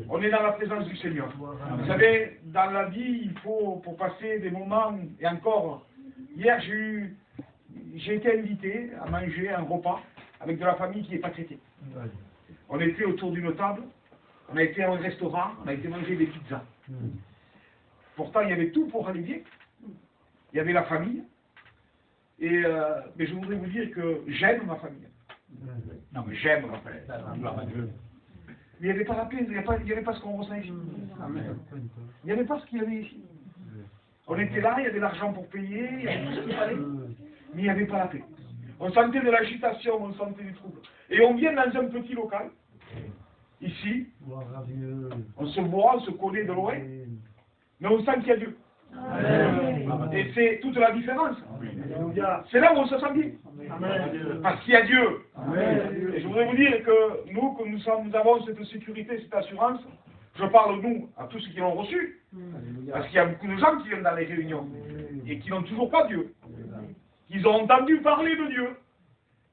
On est dans la présence du Seigneur. Vous savez, dans la vie, il faut, pour passer des moments, et encore, hier j'ai été invité à manger un repas avec de la famille qui n'est pas traitée. On était autour d'une table, on a été à un restaurant, on a été manger des pizzas. Pourtant, il y avait tout pour aller bien. Il y avait la famille. Et mais je voudrais vous dire que j'aime ma famille. Non, mais j'aime ma famille. Mais il n'y avait pas la paix, il n'y avait pas ce qu'on ressent ici. Il n'y avait pas ce qu'il y avait ici. On était là, il y avait l'argent pour payer, il y avait tout ce qu'il fallait, mais il n'y avait pas la paix. On sentait de l'agitation, on sentait du trouble. Et on vient dans un petit local, ici, on se voit, on se connaît de loin, mais on sent qu'il y a Dieu. Et c'est toute la différence. C'est là où on se sent bien. Parce qu'il y a Dieu. Et je voudrais vous dire que nous avons cette sécurité, cette assurance. Je parle nous à tous ceux qui l'ont reçu. Parce qu'il y a beaucoup de gens qui viennent dans les réunions et qui n'ont toujours pas Dieu. Qu'ils ont entendu parler de Dieu.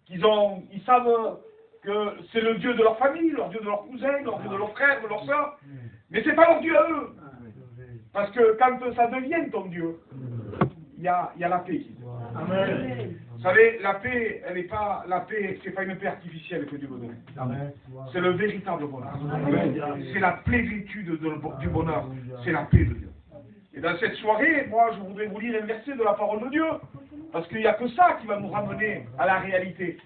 Ils savent que c'est le Dieu de leur famille, leur Dieu de leurs cousins, leur Dieu de leurs frères, de leurs sœurs. Mais c'est pas leur Dieu à eux. Parce que quand ça devient ton Dieu, il y a la paix. Amen. Vous savez, la paix, c'est pas une paix artificielle que Dieu veut donner. C'est le véritable bonheur. C'est la plénitude du bonheur. C'est la paix de Dieu. Et dans cette soirée, moi, je voudrais vous lire un verset de la parole de Dieu. Parce qu'il n'y a que ça qui va nous ramener à la réalité.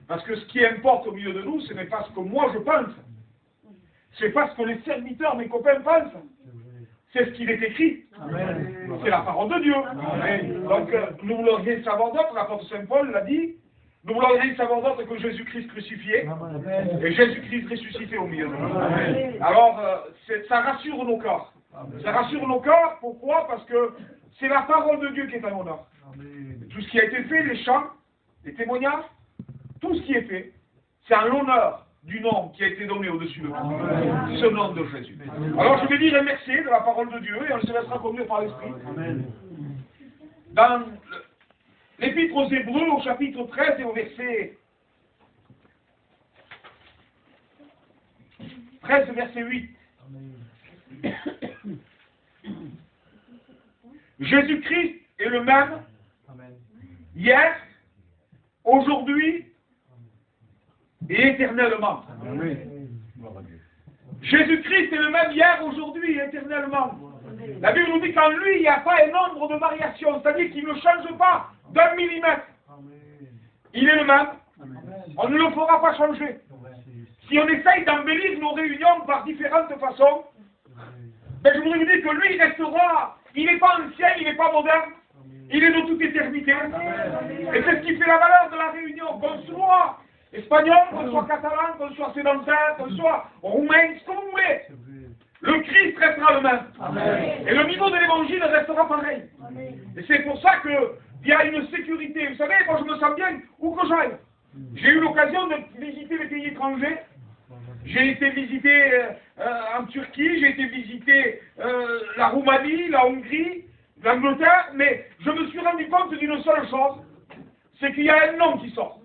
Parce que ce qui importe au milieu de nous, ce n'est pas ce que moi je pense. Ce n'est pas ce que les serviteurs, mes copains pensent. C'est ce qu'il est écrit. C'est la parole de Dieu. Amen. Donc, nous voulons rien savoir d'autre, l'apôtre Saint Paul l'a dit. Nous voulons rien savoir d'autre que Jésus-Christ crucifié. Amen. Et Jésus-Christ ressuscité au milieu de nous. Amen. Alors, ça rassure nos corps. Amen. Ça rassure nos corps, pourquoi? Parce que c'est la parole de Dieu qui est en honneur. Tout ce qui a été fait, les chants, les témoignages, tout ce qui est fait, c'est en l'honneur du nom qui a été donné au-dessus de tout, ce nom de Jésus. Alors je vais dire un verset de la parole de Dieu et on se laissera conduire par l'Esprit. Dans l'Épître aux Hébreux, au chapitre 13 et au verset 13, verset 8. Jésus-Christ est le même hier, aujourd'hui et éternellement. Jésus-Christ est le même hier, aujourd'hui et éternellement. La Bible nous dit qu'en lui, il n'y a pas un nombre de variations, c'est-à-dire qu'il ne change pas d'un millimètre. Il est le même. On ne le fera pas changer. Si on essaye d'embellir nos réunions par différentes façons, ben je voudrais vous dire que lui, il restera. Il n'est pas ancien, il n'est pas moderne. Il est de toute éternité. Et c'est ce qui fait la valeur de la réunion. Qu'on soit espagnol, qu'on soit catalan, qu'on soit sédentaire, qu'on soit roumain, ce que vous voulez. Le Christ restera le même. Amen. Et le niveau de l'évangile restera pareil. Amen. Et c'est pour ça qu'il y a une sécurité. Vous savez, moi je me sens bien où que j'aille. J'ai eu l'occasion de visiter les pays étrangers. J'ai été visiter en Turquie, j'ai été visiter la Roumanie, la Hongrie, l'Angleterre, mais je me suis rendu compte d'une seule chose, c'est qu'il y a un nom qui sort.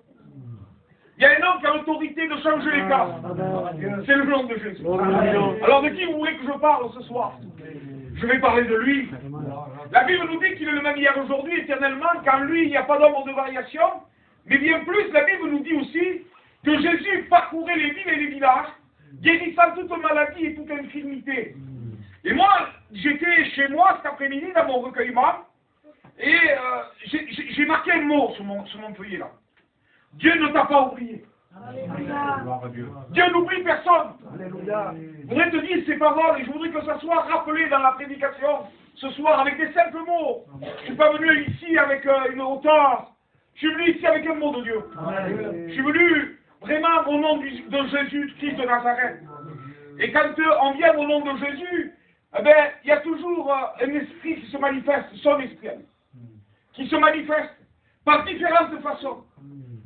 Il y a un homme qui a l'autorité de changer les cas. C'est le nom de Jésus. Alors de qui vous voulez que je parle ce soir? Je vais parler de lui. La Bible nous dit qu'il est le même hier, aujourd'hui, éternellement, qu'en lui il n'y a pas d'ombre de variation. Mais bien plus, la Bible nous dit aussi que Jésus parcourait les villes et les villages, guérissant toute maladie et toute infirmité. Et moi, j'étais chez moi cet après-midi dans mon recueillement, et j'ai marqué un mot sur mon feuillet là. Dieu ne t'a pas oublié. Alléluia. Dieu n'oublie personne. Alléluia. Je voudrais te dire ces paroles et je voudrais que ça soit rappelé dans la prédication ce soir avec des simples mots. Je ne suis pas venu ici avec une hauteur. Je suis venu ici avec un mot de Dieu. Alléluia. Je suis venu vraiment au nom de Jésus, Christ de Nazareth. Et quand on vient au nom de Jésus, eh ben, il y a toujours un esprit qui se manifeste, son esprit, qui se manifeste par différentes façons.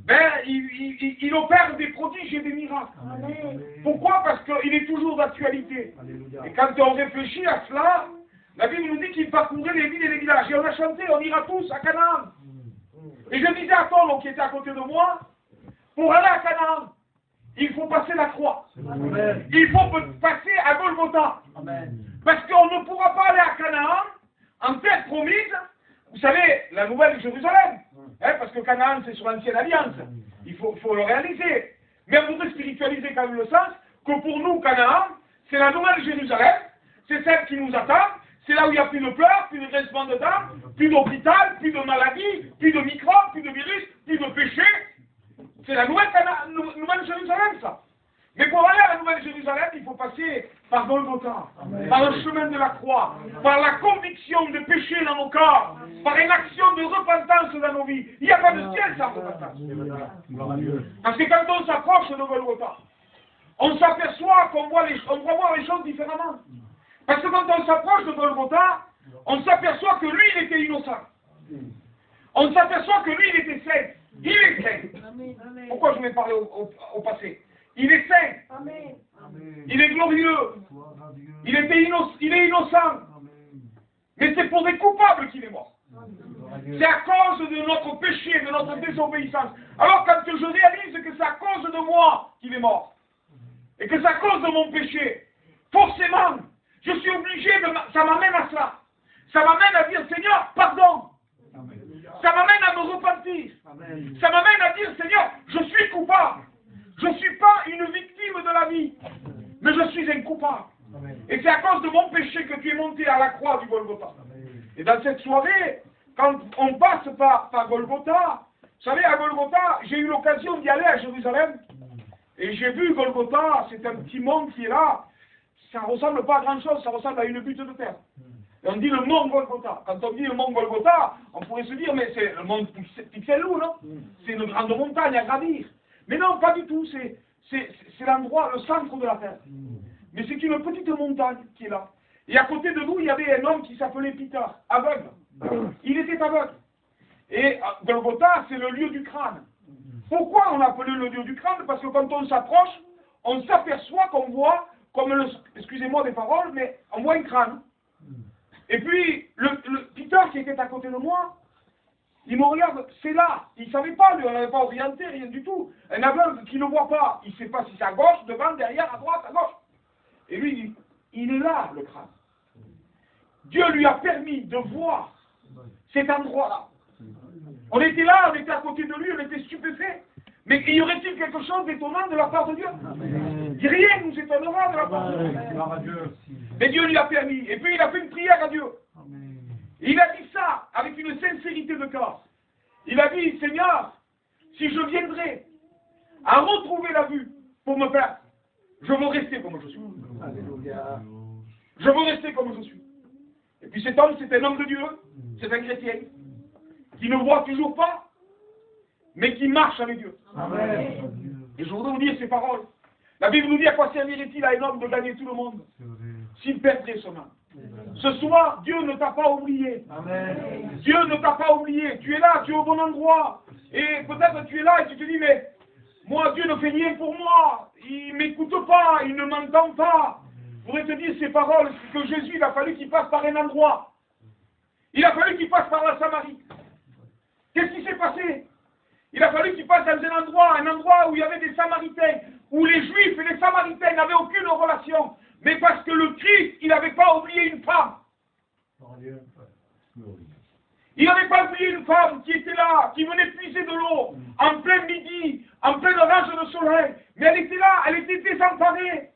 Ben, il opère des prodiges et des miracles. Amen. Pourquoi? Parce qu'il est toujours d'actualité. Et quand on réfléchit à cela, la Bible nous dit qu'il parcourait les villes et les villages. Et on a chanté, on ira tous à Canaan. Et je disais à Paul, qui était à côté de moi, pour aller à Canaan, il faut passer la croix. Amen. Il faut passer à Golgotha. Amen. Parce qu'on ne pourra pas aller à Canaan en terre promise. Vous savez, la nouvelle Jérusalem. Parce que Canaan, c'est sur l'ancienne alliance. Il faut le réaliser. Mais on voudrait spiritualiser quand même le sens que pour nous, Canaan, c'est la nouvelle Jérusalem. C'est celle qui nous attend. C'est là où il n'y a plus de pleurs, plus de grincement de dents, plus d'hôpital, plus de maladies, plus de microbes, plus de virus, plus de péchés. C'est la nouvelle Jérusalem, ça. Mais pour aller à la nouvelle Jérusalem, il faut passer par Golgotha, par le chemin de la croix, par la conviction de péché dans nos corps, par une action de repentance dans nos vies. Il n'y a pas de ciel sans repentance. Parce que quand on s'approche de Golgotha, on s'aperçoit qu'on voit voir les choses différemment. Parce que quand on s'approche de Golgotha, on s'aperçoit que lui, il était innocent. On s'aperçoit que lui, il était saint. Il est saint. Pourquoi je vais parler au passé? Il est saint. Il est glorieux. Il est innocent. Mais c'est pour des coupables qu'il est mort. C'est à cause de notre péché, de notre désobéissance. Alors quand je réalise que c'est à cause de moi qu'il est mort, et que c'est à cause de mon péché, forcément, je suis obligé ça m'amène à cela. Ça m'amène à dire, Seigneur, pardon. Ça m'amène à me repentir. Ça m'amène à dire, Seigneur, je suis coupable. Je ne suis pas une victime de la vie, mais je suis un coupable. Et c'est à cause de mon péché que tu es monté à la croix du Golgotha. Et dans cette soirée, quand on passe par Golgotha, vous savez, à Golgotha, j'ai eu l'occasion d'y aller à Jérusalem, et j'ai vu Golgotha, c'est un petit monde qui est là, ça ne ressemble pas à grand chose, ça ressemble à une butte de terre. Et on dit le mont Golgotha. Quand on dit le mont Golgotha, on pourrait se dire, mais c'est le mont Pixelou, non? C'est une grande montagne à gravir. Mais non, pas du tout, c'est l'endroit, le centre de la terre. Mais c'est une petite montagne qui est là. Et à côté de nous, il y avait un homme qui s'appelait Peter, aveugle. Il était aveugle. Et Golgotha, c'est le lieu du crâne. Pourquoi on l'appelait le lieu du crâne? Parce que quand on s'approche, on s'aperçoit qu'on voit, comme excusez-moi des paroles, mais on voit un crâne. Et puis, le Peter qui était à côté de moi, il me regarde, c'est là. Il ne savait pas, lui, on n'avait pas orienté, rien du tout. Un aveugle qui ne voit pas, il ne sait pas si c'est à gauche, devant, derrière, à droite, à gauche. Et lui, il est là, le crâne. Dieu lui a permis de voir cet endroit-là. On était là, on était à côté de lui, on était stupéfaits. Mais y aurait-il quelque chose d'étonnant de la part de Dieu? Rien ne nous étonnera de la part de Dieu. Mais Dieu lui a permis. Et puis il a fait une prière à Dieu. Il a dit ça avec une sincérité de cœur. Il a dit, Seigneur, si je viendrais à retrouver la vue pour me perdre, je veux rester comme je suis. Je veux rester comme je suis. Et puis cet homme, c'est un homme de Dieu, c'est un chrétien, qui ne voit toujours pas, mais qui marche avec Dieu. Amen. Et je voudrais vous dire ces paroles. La Bible nous dit à quoi servirait-il à un homme de gagner tout le monde s'il perdrait son âme. Ce soir, Dieu ne t'a pas oublié. Amen. Dieu ne t'a pas oublié. Tu es là, tu es au bon endroit. Et peut-être tu es là et tu te dis, mais moi, Dieu ne fait rien pour moi. Il ne m'écoute pas, il ne m'entend pas. Je voudrais te dire ces paroles, c'est que Jésus, il a fallu qu'il passe par un endroit. Il a fallu qu'il passe par la Samarie. Qu'est-ce qui s'est passé? Il a fallu qu'il passe dans un endroit où il y avait des Samaritains, où les Juifs et les Samaritains n'avaient aucune relation. Mais parce que le Christ, il n'avait pas oublié une femme. Il n'avait pas oublié une femme qui était là, qui venait puiser de l'eau, en plein midi, en pleine rage de soleil. Mais elle était là, elle était désemparée.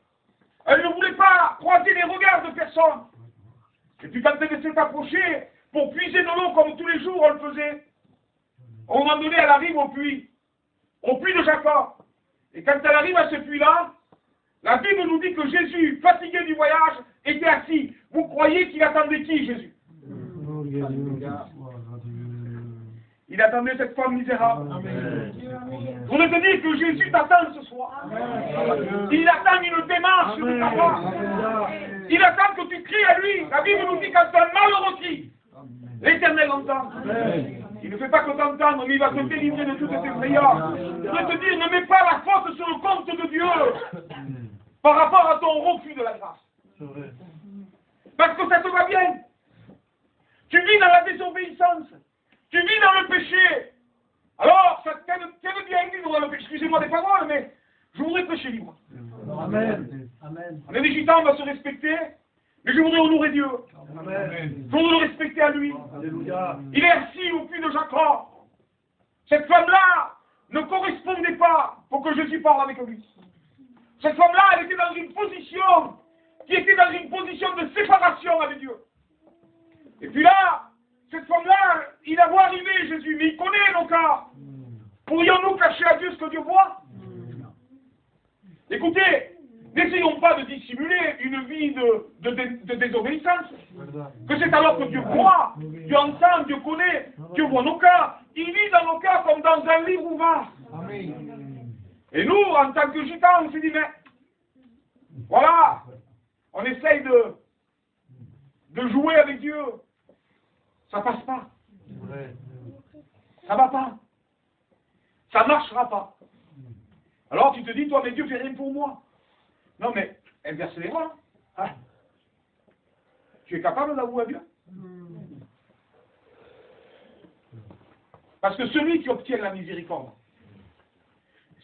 Elle ne voulait pas croiser les regards de personne. Et puis quand elle s'est approchée pour puiser de l'eau comme tous les jours on le faisait, à un moment donné, elle arrive au puits de Jacob. Et quand elle arrive à ce puits-là, la Bible nous dit que Jésus, fatigué du voyage, était assis. Vous croyez qu'il attendait qui, Jésus? Il attendait cette femme misérable. Je voudrais te dire que Jésus t'attend ce soir. Il attend une démarche de ta part. Il attend que tu cries à lui. La Bible nous dit quand un malheureux crie, l'Éternel entend. Il ne fait pas que t'entendre, mais il va te délivrer de toutes tes frayeurs. Je voudrais te dire, ne mets pas la faute sur le compte de Dieu par rapport à ton refus de la grâce. Parce que ça te va bien. Tu vis dans la désobéissance. Tu vis dans le péché. Alors, ça t'aide bien vivre dans le péché. Excusez-moi des paroles, mais Je voudrais prêcher libre. Amen. Amen. On est des gitans, on va se respecter, mais je voudrais honorer Dieu. Amen. Je voudrais le respecter à lui. Alléluia. Il est assis au puits de Jacob. Cette femme-là ne correspondait pas pour que Jésus parle avec lui. Cette femme-là, elle était dans une position qui était dans une position de séparation avec Dieu. Et puis là, cette femme-là, il a vu arriver Jésus, mais il connaît nos cas. Pourrions-nous cacher à Dieu ce que Dieu voit? Écoutez, n'essayons pas de dissimuler une vie de désobéissance. Que c'est alors que Dieu voit, Dieu entend, Dieu connaît, Dieu voit nos cas. Il lit dans nos cas comme dans un livre ouvert. Et nous, en tant que gitans, on s'est dit, mais voilà, on essaye de jouer avec Dieu. Ça passe pas. Ça va pas. Ça marchera pas. Alors tu te dis, toi, mais Dieu fait rien pour moi. Non, mais inverse les rôles. Hein? Tu es capable d'avouer à Dieu? Parce que celui qui obtient la miséricorde,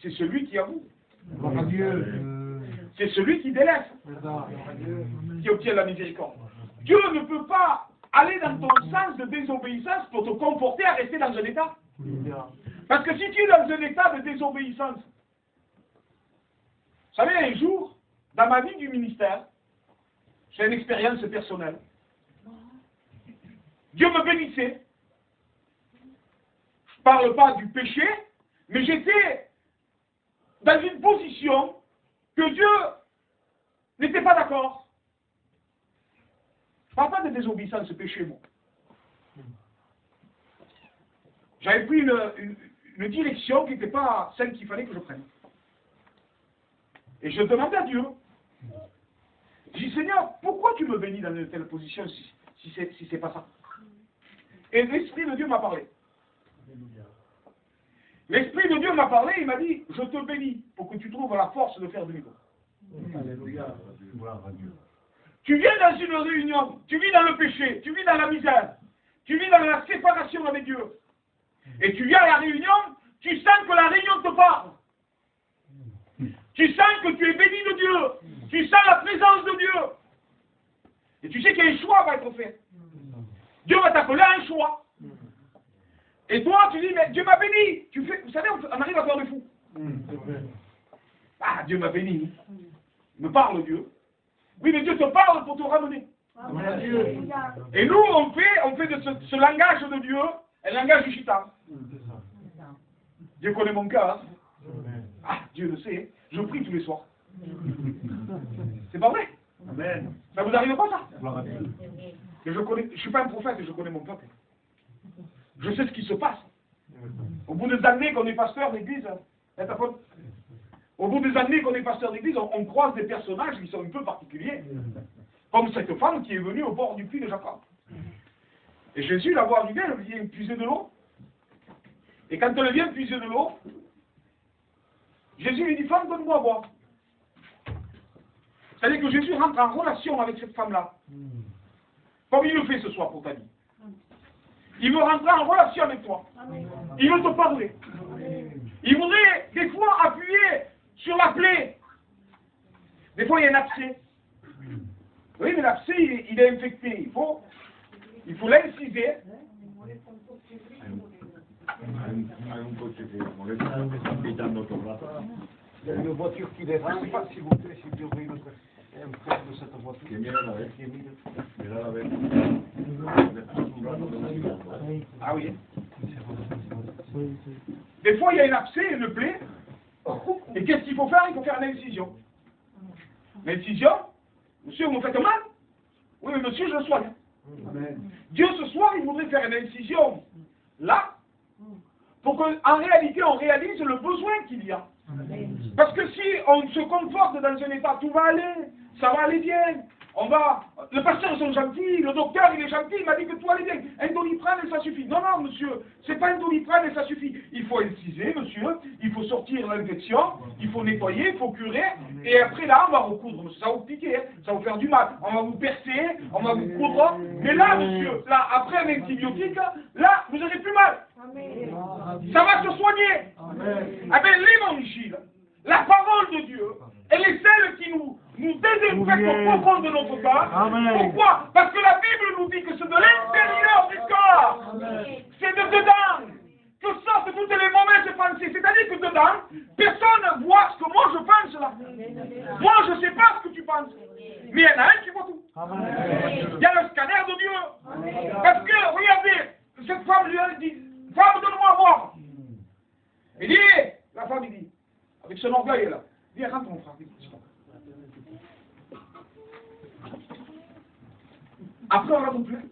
c'est celui qui avoue. Gloire à Dieu. C'est celui qui délaisse, qui obtient la miséricorde. Dieu ne peut pas aller dans ton sens de désobéissance pour te conforter à rester dans un état. Parce que si tu es dans un état de désobéissance, vous savez, un jour, dans ma vie du ministère, j'ai une expérience personnelle. Dieu me bénissait. Je ne parle pas du péché, mais j'étais dans une position que Dieu n'était pas d'accord. Je ne parle pas de désobéissance, ce péché, moi. J'avais pris une direction qui n'était pas celle qu'il fallait que je prenne. Et je demandais à Dieu. Je dis, Seigneur, pourquoi tu me bénis dans une telle position si c'est pas ça? Et l'Esprit de Dieu m'a parlé. L'Esprit de Dieu m'a parlé, il m'a dit, je te bénis pour que tu trouves la force de faire demi-tour. Alléluia. Tu viens dans une réunion, tu vis dans le péché, tu vis dans la misère, tu vis dans la séparation avec Dieu. Et tu viens à la réunion, tu sens que la réunion te parle. Tu sens que tu es béni de Dieu. Tu sens la présence de Dieu. Et tu sais qu'un choix va être fait. Dieu va t'appeler à un choix. Et toi, tu dis, mais Dieu m'a béni. Vous savez, on arrive à faire le fou. Ah, Dieu m'a béni. Me parle Dieu. Oui, mais Dieu te parle pour te ramener. Et nous, on fait de ce langage de Dieu un langage du chitan. Dieu connaît mon cœur. Ah, Dieu le sait. Je prie tous les soirs. C'est pas vrai? Amen. Ça vous arrive pas, ça? Et je ne suis pas un prophète et je connais mon peuple. Je sais ce qui se passe. Au bout des années qu'on est pasteur d'église, au bout des années qu'on est pasteur d'église, on croise des personnages qui sont un peu particuliers. Comme cette femme qui est venue au bord du puits de Jacob. Et Jésus la voit arriver, elle vient puiser de l'eau. Et quand elle vient puiser de l'eau, Jésus lui dit, femme, donne-moi à boire. C'est-à-dire que Jésus rentre en relation avec cette femme-là. Comme il le fait ce soir pour ta vie. Il veut rentrer en relation avec toi. Il veut te parler. Il voudrait, des fois, appuyer sur la plaie. Des fois, il y a un abcès. Oui, mais l'abcès, il est infecté. Il faut l'inciser. Il y a une voiture qui dérange, s'il vous plaît, si vous ouvrez un frère de cette voiture. Ah oui. Des fois, il y a un abcès, une plaie. Et qu'est-ce qu'il faut faire? Il faut faire une incision. L'incision, monsieur, vous me faites mal? Oui, mais monsieur, je soigne. Dieu, ce soir, il voudrait faire une incision là, pour qu'en réalité, on réalise le besoin qu'il y a. Parce que si on se conforte dans un état, tout va aller, ça va aller bien. Le pasteur, ils sont gentils, le docteur, il est gentil, il m'a dit que tout allait bien. Un Doliprane et ça suffit. Non, non, monsieur, c'est pas un Doliprane et ça suffit. Il faut inciser, monsieur, il faut sortir l'infection, il faut nettoyer, il faut curer, et après là, on va recoudre, monsieur. Ça va vous piquer, ça va vous faire du mal. On va vous percer, on va vous coudre. Mais là, monsieur, là, après un antibiotique, là, vous n'aurez plus mal. Ça va se soigner. Ah ben, l'évangile, la parole de Dieu, elle est celle qui nous désinfecte au profond de notre cœur. Pourquoi? Parce que la Bible nous dit que c'est de l'intérieur du corps, c'est de dedans, que sortent toutes les mauvaises pensées. C'est-à-dire que dedans, personne ne voit ce que moi je pense là. Moi je ne sais pas ce que tu penses. Mais il y en a un qui voit tout. Il y a le scanner de Dieu. Parce que, regardez, cette femme lui a dit, femme, donne-moi à boire. Il dit, la femme, il dit, avec son orgueil là, il dit, rentre mon frère. Après, on raconte plus.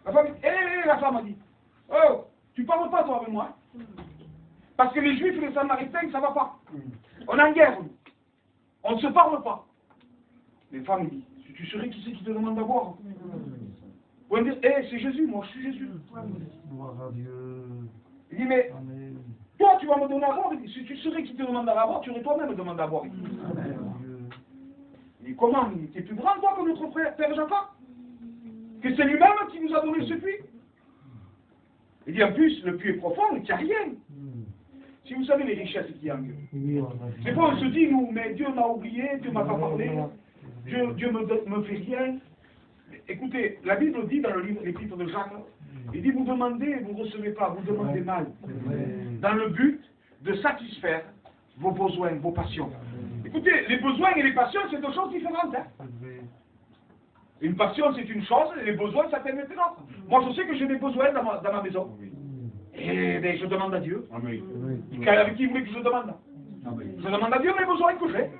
La femme a dit, oh, tu parles pas toi avec moi. Parce que les Juifs et les Samaritains, ça va pas. On est en guerre, nous. On ne se parle pas. Les femmes disent, si tu saurais qui c'est qui te demande à boire. On va dire, c'est Jésus, moi je suis Jésus. Il dit, mais toi tu vas me donner à boire. Si tu saurais qui te demande à boire, tu aurais toi-même demandé à boire. Il dit, comment? Tu es plus grand toi que notre frère, Père Jacob? Que c'est lui-même qui nous a donné ce puits? Il dit, en plus, le puits est profond, il n'y a rien. Si vous savez les richesses qu'il y a en Dieu. Des fois, on se dit, nous, mais Dieu m'a oublié, Dieu m'a pas parlé, Dieu me fait rien. Écoutez, la Bible dit dans le livre, l'épître de Jacques, il dit, vous demandez, vous ne recevez pas, vous demandez mal. Dans le but de satisfaire vos besoins, vos passions. Écoutez, les besoins et les passions, c'est deux choses différentes. Hein. Une passion, c'est une chose, et les besoins, ça peut être une autre. Moi, je sais que j'ai des besoins dans ma maison. Et bien, je demande à Dieu. Avec qui vous voulez que je demande? Je demande à Dieu mes besoins que j'ai.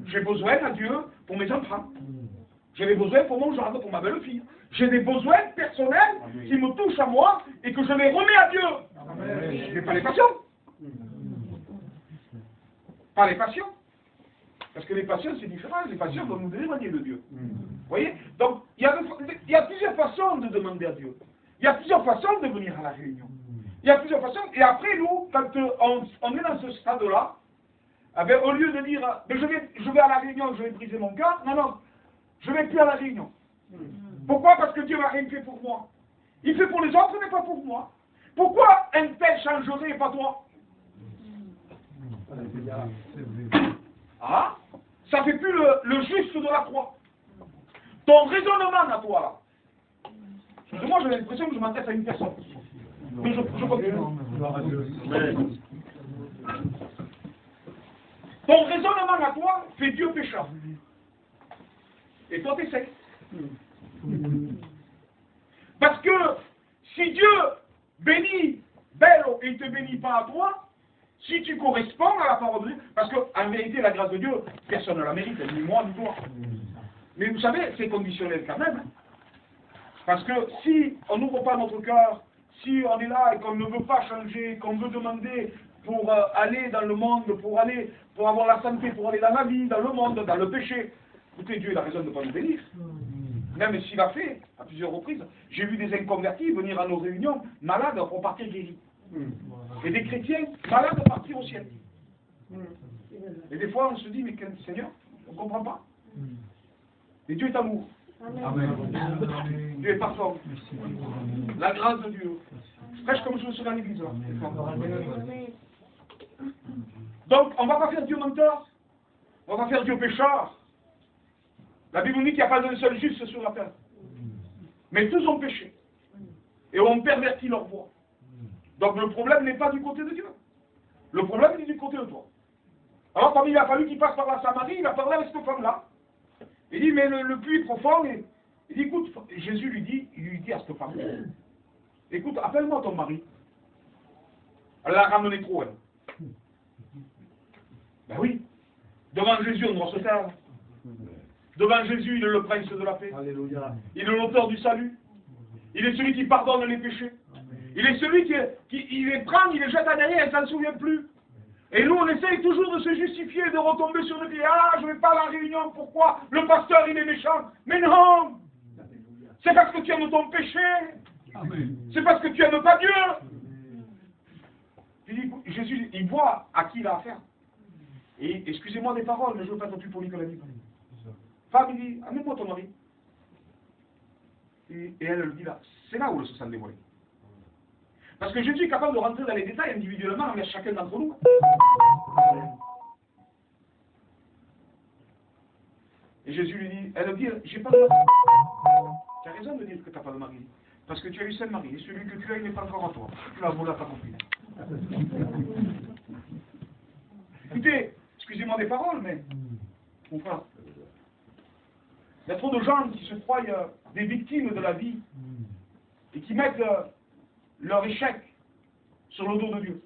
J'ai besoin à Dieu pour mes enfants. J'ai des besoins pour mon gendre, pour ma belle-fille. J'ai des besoins personnels qui me touchent à moi et que je les remets à Dieu. Mais pas les passions. Pas les passions. Parce que les passions, c'est différent. Les passions vont nous éloigner de Dieu. Vous voyez? Donc, il y a plusieurs façons de demander à Dieu. Il y a plusieurs façons de venir à la réunion. Il y a plusieurs façons. Et après, nous, quand on est dans ce stade-là, au lieu de dire, mais je vais à la réunion, je vais briser mon cœur, non, je ne vais plus à la réunion. Pourquoi? Parce que Dieu n'a rien fait pour moi. Il fait pour les autres, mais pas pour moi. Pourquoi un tel changerait et pas toi? Ah, ça fait plus le juste de la croix. Ton raisonnement à toi, là. Excusez-moi, j'ai l'impression que je m'intéresse à une personne. Mais je continue. Ton raisonnement à toi fait Dieu pécheur. Et toi, t'essaies. Parce que si Dieu bénit Bello et il ne te bénit pas à toi, si tu corresponds à la parole de Dieu, parce qu'en vérité, la grâce de Dieu, personne ne la mérite, ni moi, ni toi. Mais vous savez, c'est conditionnel quand même. Parce que si on n'ouvre pas notre cœur, si on est là et qu'on ne veut pas changer, qu'on veut demander pour aller dans le monde, pour avoir la santé, pour aller dans la vie, dans le monde, dans le péché, écoutez, Dieu il a raison de ne pas nous bénir. Même s'il a fait à plusieurs reprises. J'ai vu des inconvertis venir à nos réunions malades pour partir guéris. Et des chrétiens malades partir au ciel. Et des fois on se dit, mais Seigneur, on ne comprend pas. Et Dieu est amour. Amen. Dieu est parfum. La grâce de Dieu. Je prêche comme je me serais à l'église. Donc, on ne va pas faire Dieu menteur. On va pas faire Dieu pécheur. La Bible dit qu'il n'y a pas d'un seul juste sur la terre. Mais tous ont péché. Et ont perverti leur voie. Donc le problème n'est pas du côté de Dieu. Le problème est du côté de toi. Alors, comme il a fallu qu'il passe par la Samarie, il a parlé avec cette femme-là. Il dit, mais le puits est profond. Il dit, écoute, Jésus lui dit à cette femme, écoute, appelle-moi ton mari. Elle l'a ramené trop, elle. Ben oui. Devant Jésus, on doit se taire. Devant Jésus, il est le prince de la paix. Alléluia. Il est l'auteur du salut. Il est celui qui pardonne les péchés. Il est celui qui les prend, il les jette à derrière et ça ne se souvient plus. Et nous, on essaye toujours de se justifier, de retomber sur le pied. Ah, je ne vais pas à la réunion, pourquoi? Le pasteur, il est méchant. Mais non! C'est parce que tu aimes ton péché. C'est parce que tu n'aimes pas Dieu. Jésus, il voit à qui il a affaire. Et excusez-moi des paroles, mais je ne veux pas être plus poli que la Bible. Femme, il dit, amène-moi ton mari. Et elle le dit là, c'est là où le se sent dévoilé. Parce que Jésus est capable de rentrer dans les détails individuellement envers chacun d'entre nous. Et Jésus lui dit, elle dit, j'ai pas de mari. Tu as raison de dire que tu n'as pas de mari. Parce que tu as eu seul mari. Et celui que tu as, il n'est pas encore à toi. Tu l'as volé à ta copine. Écoutez, excusez-moi des paroles, mais mon frère, il y a trop de gens qui se croient des victimes de la vie et qui mettent leur échec sur le dos de Dieu.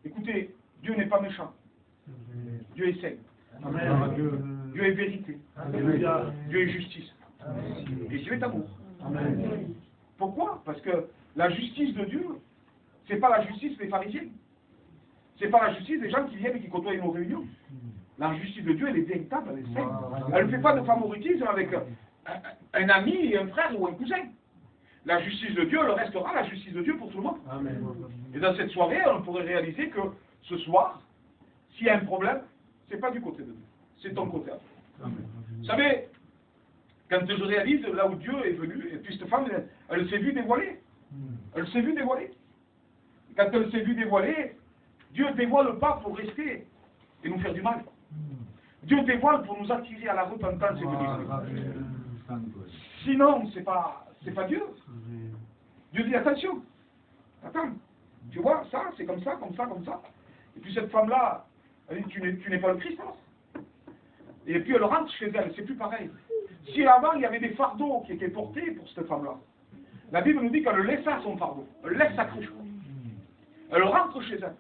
Écoutez, Dieu n'est pas méchant. Dieu est saint. Dieu est vérité. Dieu est justice. Et Dieu est amour. Pourquoi? Parce que la justice de Dieu, c'est pas la justice des pharisiens. C'est pas la justice des gens qui viennent et qui côtoient nos réunions. La justice de Dieu, elle est véritable, elle est saine. Elle ne fait pas de favoritisme avec un ami et un frère ou un cousin. La justice de Dieu, elle restera la justice de Dieu pour tout le monde. Amen. Et dans cette soirée, on pourrait réaliser que ce soir, s'il y a un problème, c'est pas du côté de Dieu, c'est ton côté. Vous savez, quand je réalise là où Dieu est venu, et puis cette femme, elle s'est vue dévoilée. Elle s'est vue dévoilée. Quand elle s'est vue dévoilée, Dieu dévoile pas pour rester et nous faire du mal. Dieu dévoile pour nous attirer à la repentance et venir. Sinon, c'est pas Dieu. Dieu dit attention. Attends, tu vois, ça, c'est comme ça, comme ça, comme ça. Et puis cette femme-là, elle dit, tu n'es pas le Christ, hein. Et puis elle rentre chez elle, c'est plus pareil. Si avant, il y avait des fardeaux qui étaient portés pour cette femme-là, la Bible nous dit qu'elle laissa son fardeau, elle laisse sa cruche. Elle rentre chez elle.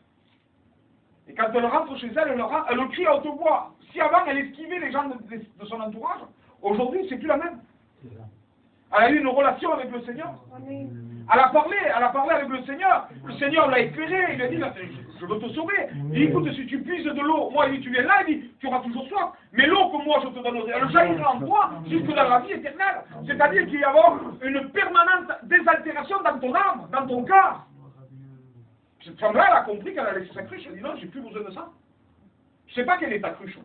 Et quand elle rentre chez elle, elle crie à haute voix. Si avant, elle esquivait les gens de son entourage, aujourd'hui, c'est plus la même. Elle a eu une relation avec le Seigneur. Elle a parlé avec le Seigneur. Le Seigneur l'a éclairé. Il a dit, je veux te sauver. Il dit, écoute, si tu puises de l'eau, moi, il dit, tu viens là, il dit, tu auras toujours soif. Mais l'eau que moi, je te donnerai, elle jaillira en toi jusque dans la vie éternelle. C'est-à-dire qu'il y a une permanente désaltération dans ton âme, dans ton cœur. Cette femme-là, elle a compris qu'elle a laissé sa cruche. Elle dit, non, j'ai plus besoin de ça. Je ne sais pas quelle est ta cruche.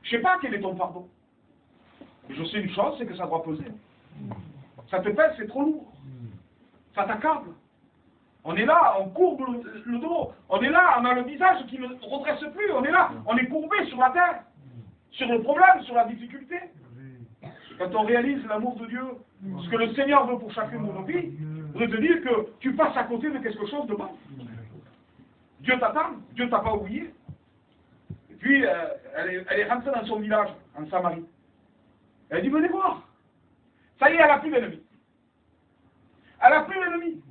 Je ne sais pas quel est ton fardeau. Je sais une chose, c'est que ça doit peser. Ça te pèse, c'est trop lourd. Ça t'accable. On est là, on courbe le dos. On est là, on a le visage qui ne redresse plus. On est là, on est courbé sur la terre. Sur le problème, sur la difficulté. Quand on réalise l'amour de Dieu, ce que le Seigneur veut pour chacune de nos vies, je veux te dire que tu passes à côté de quelque chose de bon. Dieu t'attend, Dieu ne t'a pas oublié. Et puis, elle est rentrée dans son village, en Samarie. Elle dit, venez voir. Ça y est, elle n'a plus d'ennemis. Elle n'a plus d'ennemis.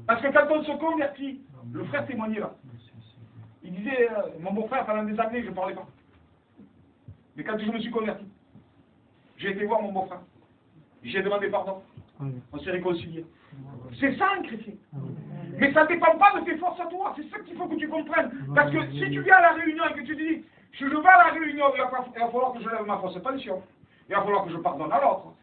Parce que quand on se convertit, le frère témoignait là. Il disait, mon beau-frère, pendant des années, je ne parlais pas. Mais quand je me suis converti, j'ai été voir mon beau-frère. J'ai demandé pardon. On s'est réconciliés. C'est ça un chrétien. Mais ça ne dépend pas de tes forces à toi. C'est ça qu'il faut que tu comprennes. Parce que si tu viens à la réunion et que tu dis, je vais à la réunion, il va falloir que je lève ma fausse tension. Il va falloir que je pardonne à l'autre.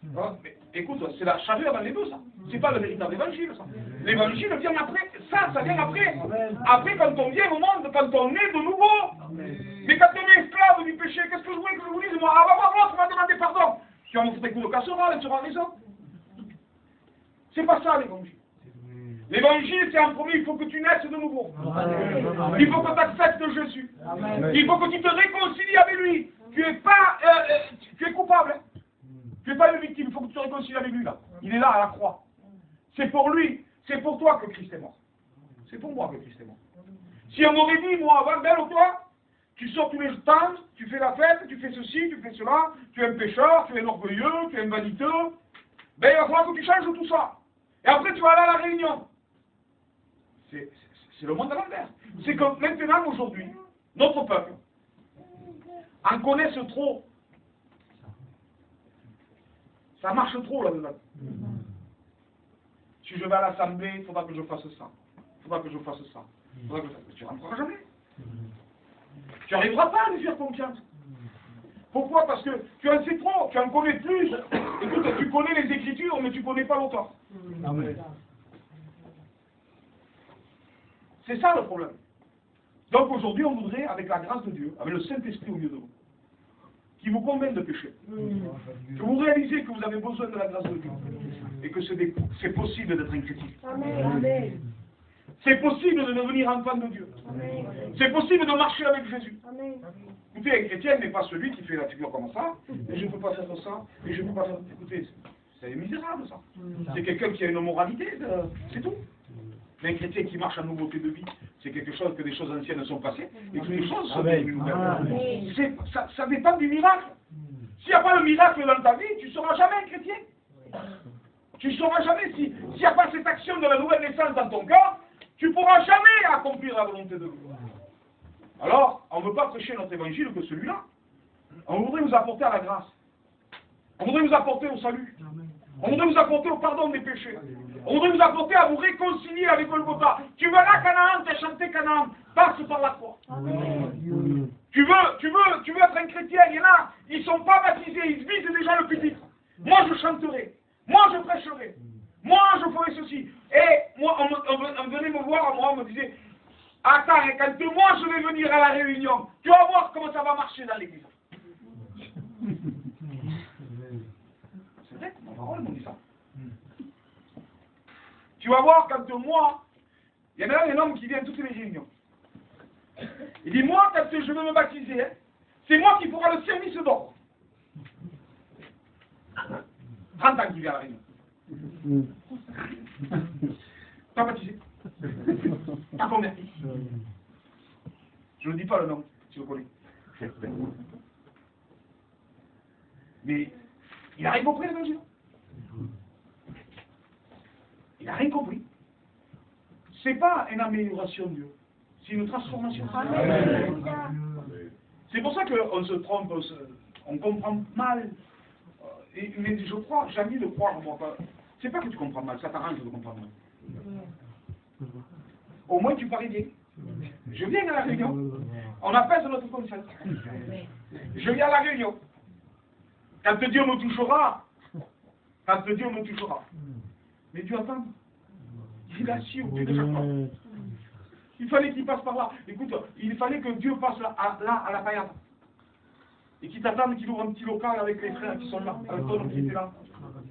Mais écoute, c'est la chaleur dans les deux, ça. C'est pas le véritable évangile, ça. L'évangile vient après. Ça vient après. Après, quand on vient au monde, quand on est de nouveau. Mais quand on est esclave du péché, qu'est-ce que je voulais que je vous dise? Moi, va voir l'autre, m'a demandé pardon. Tu vas me foutre des coups de casserole et tu auras raison. C'est pas ça l'évangile. L'évangile, c'est en premier, il faut que tu naisses de nouveau. Il faut que tu acceptes Jésus. Il faut que tu te réconcilies avec lui. Tu es coupable. Hein. Tu n'es pas une victime, il faut que tu te réconcilies avec lui là. Il est là à la croix. C'est pour lui, c'est pour toi que Christ est mort. C'est pour moi que Christ est mort. Si on m'aurait dit, moi, avant belle ou toi, tu sors tous les temps, tu fais la fête, tu fais ceci, tu fais cela, tu es un pécheur, tu es un orgueilleux, tu es un vaniteux, ben il va falloir que tu changes tout ça. Et après tu vas aller à la réunion. C'est le monde à l'envers. C'est que maintenant, aujourd'hui, notre peuple en connaissent trop. Ça marche trop là-dedans. Si je vais à l'assemblée, il faudra que je fasse ça. Il faudra que je fasse ça. Tu ne rentreras jamais. Tu n'arriveras pas à lui faire confiance. Pourquoi? Parce que tu en sais trop, tu en connais plus. Écoute, tu connais les Écritures, mais tu ne connais pas l'auteur. C'est ça le problème. Donc aujourd'hui, on voudrait, avec la grâce de Dieu, avec le Saint-Esprit au milieu de vous, qui vous convainc de pécher, que vous réalisez que vous avez besoin de la grâce de Dieu, et que c'est possible d'être un chrétien. Amen. C'est possible de devenir enfant de Dieu. C'est possible de marcher avec Jésus. Amen. Écoutez, un chrétien n'est pas celui qui fait la figure comme ça, et je ne peux pas faire ça, et je ne peux pas faire... Écoutez, c'est misérable ça. C'est quelqu'un qui a une moralité, c'est tout. Mais un chrétien qui marche en nouveauté de vie, c'est quelque chose que des choses anciennes sont passées, et que les choses sont devenues nouvelles. Ça dépend du miracle. S'il n'y a pas le miracle dans ta vie, tu ne seras jamais un chrétien. Tu ne sauras jamais, s'il n'y a pas cette action de la nouvelle naissance dans ton cœur, tu ne pourras jamais accomplir la volonté de Dieu. Alors, on ne veut pas prêcher notre évangile que celui-là. On voudrait vous apporter à la grâce. On voudrait vous apporter au salut. On voudrait vous apporter au pardon des péchés. On voudrait vous apporter à vous réconcilier avec Golgotha. Tu veux la Canaan, tu as chanté Canaan, passe par la croix. Tu veux être un chrétien, il y en a, ils ne sont pas baptisés, ils visent déjà le pupitre. Moi je chanterai, moi je prêcherai, moi je ferai ceci. Et moi, on venait me voir, moi on me disait, attends, quand moi je vais venir à la réunion, tu vas voir comment ça va marcher dans l'église. C'est vrai, ma parole m'ont dit ça. Tu vas voir quand moi, il y en a un homme qui vient à toutes les réunions. Il dit, moi, quand je veux me baptiser, c'est moi qui ferai le service d'ordre. 30 ans qu'il vient à la réunion. T'as baptisé. T'as converti. Je ne dis pas le nom, si vous connaissez. Mais il n'a rien compris l'évangile. Il n'a rien compris. Ce n'est pas une amélioration de Dieu. C'est une transformation. C'est pour ça qu'on se trompe, on comprend mal. Mais je crois, j'ai envie de croire, moi. C'est pas que tu comprends mal, ça t'arrange de comprendre mal. Au moins tu parais bien. Je viens à la réunion, on appelle sur notre conscience. Je viens à la réunion. Quand Dieu me touchera, mais Dieu attend. Il a su, tu déjà pas. Il fallait qu'il passe par là. Écoute, il fallait que Dieu passe là à la paillade. Et qu'il t'attende, qu'il ouvre un petit local avec les frères qui sont là, avec toi qui était là,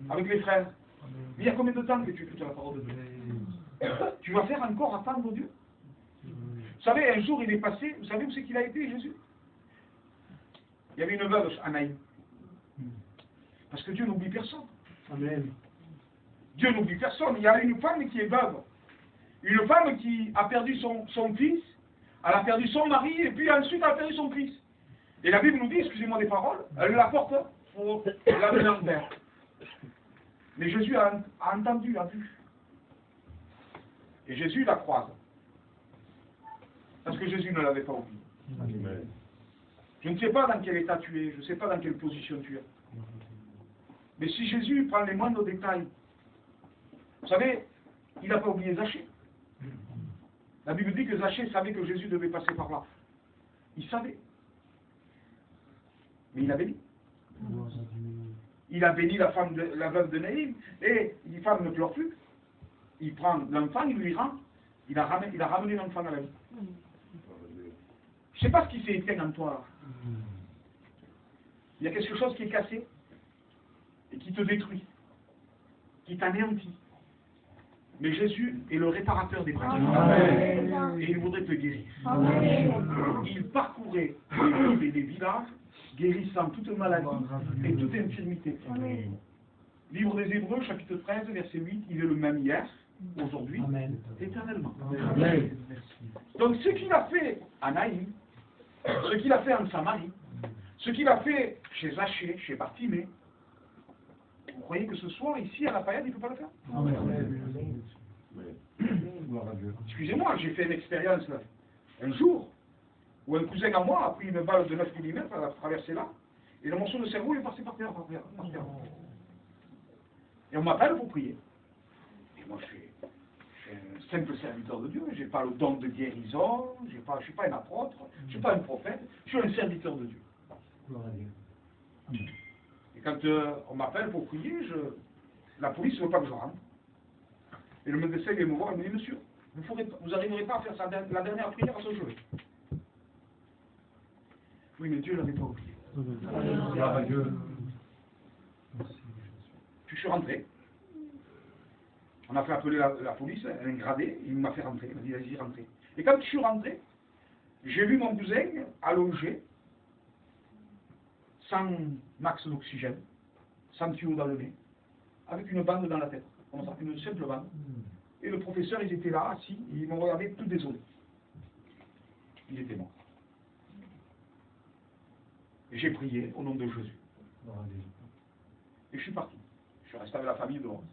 avec les frères. Mais il y a combien de temps que tu écoutes la parole de Dieu? Tu vas faire encore attendre Dieu? Vous savez, un jour il est passé, vous savez où c'est qu'il a été, Jésus? Il y avait une veuve à Naïm. Parce que Dieu n'oublie personne. Amen. Dieu n'oublie personne. Il y a une femme qui est veuve. Une femme qui a perdu son fils, elle a perdu son mari, et puis ensuite elle a perdu son fils. Et la Bible nous dit, excusez-moi des paroles, elle la porte pour la mener en terre. Mais Jésus a entendu, a vu. Et Jésus la croise. Parce que Jésus ne l'avait pas oublié. Amen. Je ne sais pas dans quel état tu es, je ne sais pas dans quelle position tu es. Mais si Jésus prend les moindres détails, vous savez, il n'a pas oublié Zachée. La Bible dit que Zachée savait que Jésus devait passer par là. Il savait. Mais il a béni. Il a béni la veuve de Naïm. Et la femme ne pleure plus. Il prend l'enfant, il lui rend. Il a ramené l'enfant à la vie. Je ne sais pas ce qui s'est éteint en toi là. Il y a quelque chose qui est cassé et qui te détruit, qui t'anéantit. Mais Jésus est le réparateur des brebis. Et il voudrait te guérir. Amen. Il parcourait les villes et les villages, guérissant toute maladie et toute infirmité. Amen. Livre des Hébreux, chapitre 13, verset 8, il est le même hier, aujourd'hui, éternellement. Amen. Donc ce qu'il a fait à Naïm, ce qu'il a fait en Samarie, ce qu'il a fait chez Zachée, chez Bartimée, vous croyez que ce soir, ici, à la paillade, il ne peut pas le faire? Amen. Excusez-moi, j'ai fait une expérience un jour où un cousin à moi a pris une balle de 9 mm, elle a traversé là, et le morceau de cerveau il est passé par terre. Et on m'appelle pour prier. Et moi, je suis un simple serviteur de Dieu, je n'ai pas le don de guérison, je ne suis pas un apôtre, je ne suis pas un prophète, je suis un serviteur de Dieu. Et quand on m'appelle pour prier, la police ne veut pas que je rentre. Et le médecin vient me voir et me dit, monsieur, vous n'arriverez pas à faire la dernière prière à ce chevet. Oui, mais Dieu ne l'avait pas oublié. Puis je suis rentré. On a fait appeler la police, un gradé, il m'a fait rentrer. Il m'a dit, vas-y, rentrez. Et quand je suis rentré, j'ai vu mon cousin allongé, sans max d'oxygène, sans tuyau dans le nez, avec une bande dans la tête, comme ça, une simple bande. Et le professeur, ils étaient là, assis, et ils m'ont regardé tout désolé. Il était mort. Et j'ai prié au nom de Jésus. Et je suis parti. Je suis resté avec la famille dehors.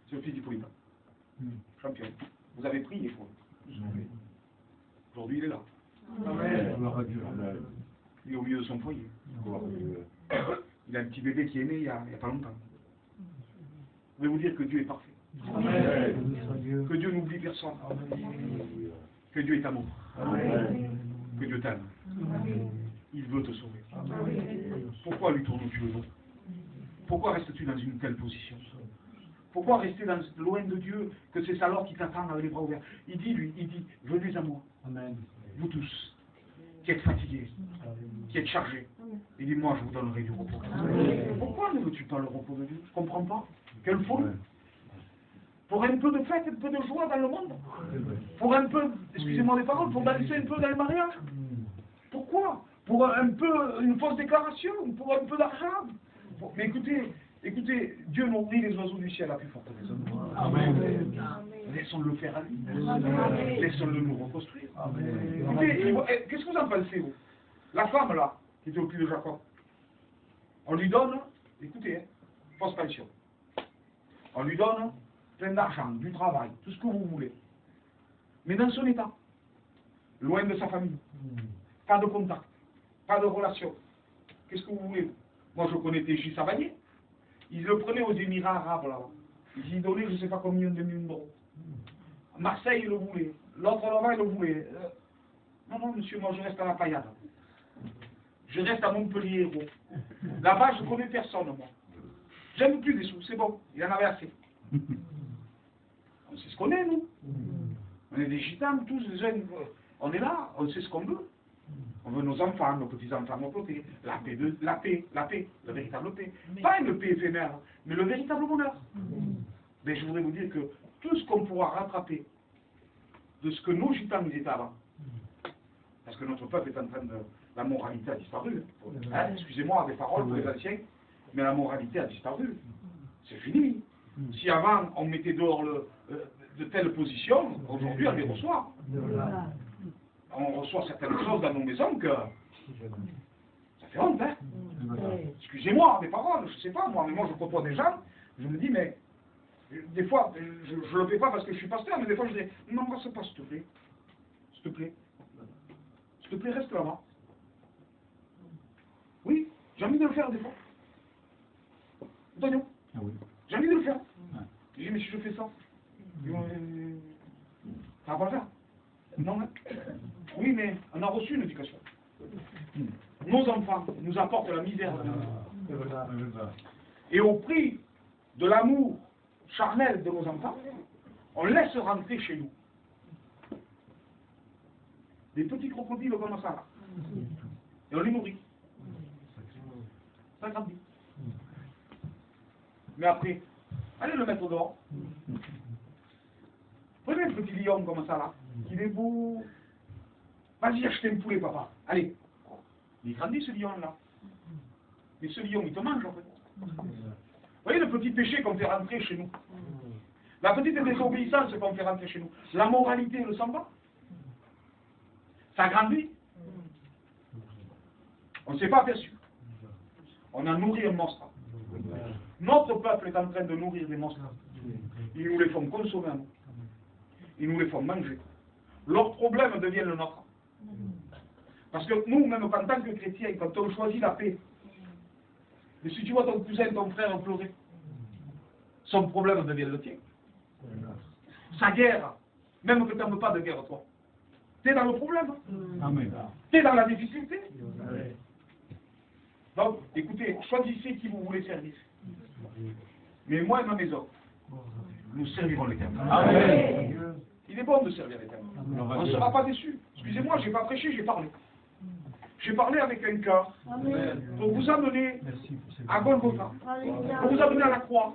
C'est le fils d'Hippolyte. Champion. Vous avez prié pour lui. Aujourd'hui, il est là. Il est au milieu de son foyer. Il a un petit bébé qui est né il n'y a pas longtemps. Je vais vous dire que Dieu est parfait. Que Dieu n'oublie personne. Que Dieu est amour. Que Dieu t'aime. Il veut te sauver. Pourquoi lui tournes-tu le dos? Pourquoi restes-tu dans une telle position? Pourquoi rester loin de Dieu, que c'est alors qui t'attend avec les bras ouverts? Il dit, venez à moi. Amen. Vous tous, qui êtes fatigués, qui êtes chargés. Il dit, moi je vous donnerai du repos. Pourquoi ne veux-tu pas le repos de Dieu? Je ne comprends pas. Quelle folie. Pour un peu de fête, un peu de joie dans le monde. Pour un peu, excusez-moi les paroles, pour danser un peu dans le mariage. Pourquoi? Pour un peu, une fausse déclaration, pour un peu d'argent. Mais écoutez, Dieu nourrit les oiseaux du ciel à plus forte raison. Amen. Laissons-le faire à lui. Laissons-le nous reconstruire. Écoutez, qu'est-ce que vous en pensez, vous? La femme, là, qui était au pied de Jacob, on lui donne, écoutez, fausse pension. On lui donne plein d'argent, du travail, tout ce que vous voulez. Mais dans son état, loin de sa famille, pas de contact, pas de relation. Qu'est-ce que vous voulez? Moi, je connais T.J. Savanier. Il le prenait aux Émirats Arabes, là-bas. Il y donnait je ne sais pas combien de millions d'euros. Marseille, il le voulait. L'autre là-bas, il le voulait. Non, monsieur, moi, je reste à la paillade. Je reste à Montpellier, héros. Là-bas, je ne connais personne, moi. J'aime plus des sous, c'est bon. Il en avait assez. On sait ce qu'on est, nous. On est des gitans, tous des jeunes. On est là, on sait ce qu'on veut. On veut nos enfants, nos petits-enfants, nos côtés. La paix, la véritable paix. Pas une paix éphémère, mais le véritable bonheur. Mais je voudrais vous dire que tout ce qu'on pourra rattraper de ce que nos gitans nous étaient avant, parce que notre peuple est en train de... La moralité a disparu. Hein, excusez-moi des paroles pour les anciens, mais la moralité a disparu. C'est fini. Si avant on mettait dehors de telles positions, aujourd'hui on les reçoit. On reçoit certaines choses dans nos maisons que ça fait honte, hein. Excusez-moi des paroles, je ne sais pas moi, mais moi je côtoie des gens, je me dis mais des fois, je ne le fais pas parce que je suis pasteur, mais des fois je dis non, m'embrasse pas s'il te plaît. S'il te plaît. S'il te plaît, reste là-bas. Oui, j'ai envie de le faire des fois. Daniel, j'ai envie de le faire. Je dis mais si je fais ça, ça va pas le faire. Non, hein? Oui, mais on a reçu une éducation. Nos enfants nous apportent la misère. Et au prix de l'amour charnel de nos enfants, on laisse rentrer chez nous des petits crocodiles comme ça, là. Et on les nourrit. Ça grandit. Mais après, allez le mettre dehors. Prenez un petit lion comme ça, là. Il est beau. Vas-y, achetez un poulet, papa. Allez. Il grandit, ce lion-là. Mais ce lion, il te mange, en fait. Vous voyez le petit péché qu'on fait rentrer chez nous? La petite désobéissance qu'on fait rentrer chez nous. La moralité, le sent pas? Ça grandit. On ne s'est pas aperçu. On a nourri un monstre. Notre peuple est en train de nourrir des monstres. Ils nous les font consommer à nous. Ils nous les font manger. Leurs problèmes deviennent le nôtre. Parce que nous, même en tant que chrétiens, quand on choisit la paix, mais si tu vois ton cousin, ton frère pleurer, son problème devient le tien. Sa guerre, même que tu n'en veux pas de guerre, toi, tu es dans le problème. Tu es dans la difficulté. Donc, écoutez, choisissez qui vous voulez servir. Mais moi et ma maison, nous servirons l'Éternel. Il est bon de servir l'Éternel. On ne sera pas déçu. Excusez-moi, je n'ai pas prêché, j'ai parlé. J'ai parlé avec un cœur pour vous amener à Golgotha, pour vous amener à la croix,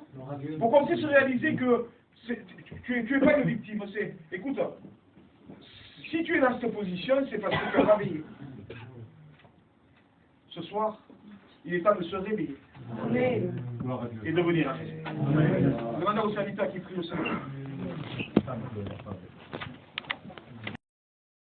pour qu'on puisse réaliser que tu es pas une victime. Écoute, si tu es dans cette position, c'est parce que tu as réveillé. Ce soir, il est temps de se réveiller et de venir à Jésus. Demandez au serviteur qui prie le Seigneur.